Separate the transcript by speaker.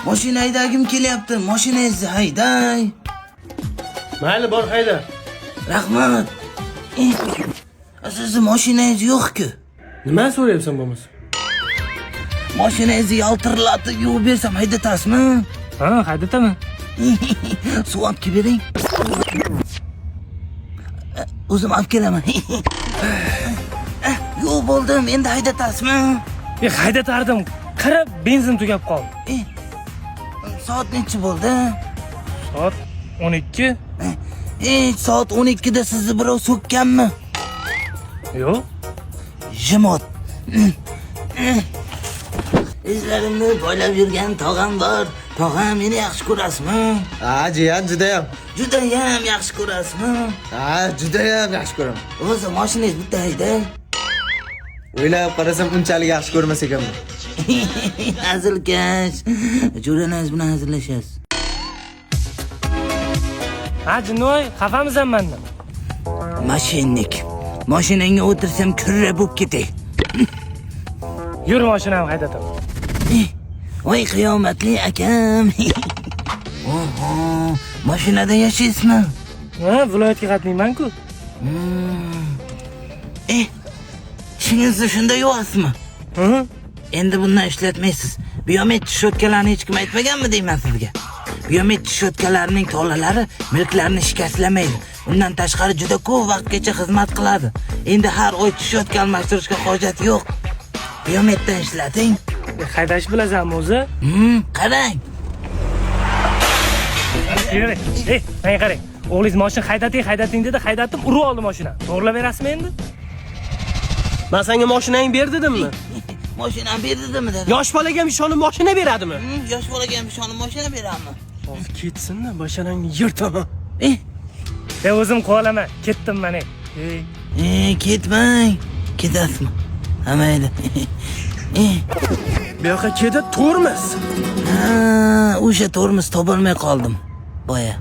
Speaker 1: Mashina haydagim kelyapti. Mashinangizni hayday.
Speaker 2: Mayli, bor hayda.
Speaker 1: Rahmat. Sizni mashinangiz yo'q-ku.
Speaker 2: Nima so'rayapsan bo'lmasa?
Speaker 1: Mashinangizni yaltirlatib yuvib bersam haydatasizmi?
Speaker 2: Ha, haydataman.
Speaker 1: Suv olib kelib bering. O'zim olib kelaman. Yo'q bo'ldim, endi haydatasizmi?
Speaker 2: Haydatardim. Qara, benzin tugab qoldi.
Speaker 1: Soat necha bo'ldi?
Speaker 2: Soat 12.
Speaker 1: Soat 12 da sizni birov so'kkanmi?
Speaker 2: Yo'q.
Speaker 1: Jimot. Izlarimni poylab yurgan tog'am bor. Tog'am, meni yaxshi ko'rasizmi?
Speaker 3: Ha, jiyan, judayam.
Speaker 1: Judayam yaxshi ko'rasizmi?
Speaker 3: Ha, judayam yaxshi ko'raman.
Speaker 1: O'zi mashinangiz bitta hayda.
Speaker 3: O'ylab qarasam unchalik yaxshi ko'rmas ekanman.
Speaker 1: Hazilkash. Jo'ranangiz bilan hazillashasiz.
Speaker 2: Ha, Jinnoy, xafamisan mendan?
Speaker 1: Mashinnik. Mashinangga o'tirsam kurra bo'lib ketay.
Speaker 2: Yur, mashinamni haydataman.
Speaker 1: Voy qiyomatli akam. Oho, mashinada yashaysizmi?
Speaker 2: Ha, viloyatga qatnayman-ku.
Speaker 1: Ishingizni shunda yo'qsizmi?
Speaker 2: Ha?
Speaker 1: Endi bundan ishlatmaysiz. Biometrik shotkalarni hech kim aytmaganmi deyman sizga? Biometrik shotkalarning tolalari milklarni shikastlamaydi. Undan tashqari juda ko'p vaqtgacha xizmat qiladi. Endi har oy shotka almashtirishga hojat yo'q. Biometrikdan ishlating.
Speaker 2: Haydash bilasanmi o'zi?
Speaker 1: Qarang.
Speaker 2: Yur. Menga qarang. O'g'lingiz mashina haydating dedi, haydatib urib oldi mashina. To'g'rilab berasizmi endi?
Speaker 4: Men senga mashinangni ber dedimmi?
Speaker 1: Mashinani ber dedimmi dedi.
Speaker 4: Yosh bolaga ishonib mashina beradimi?
Speaker 1: Yosh bolaga ham ishonib mashina beradimi?
Speaker 4: Hozir ketsin-da, mashinangni yirtaman.
Speaker 2: O'zim qolaman. Ketdim men.
Speaker 1: Ketmang. Ketasizmi? Hamaydi.
Speaker 4: Bu yoqqa ketib to'rmiz.
Speaker 1: Ha, o'sha tormoz topolmay qoldim. Boya.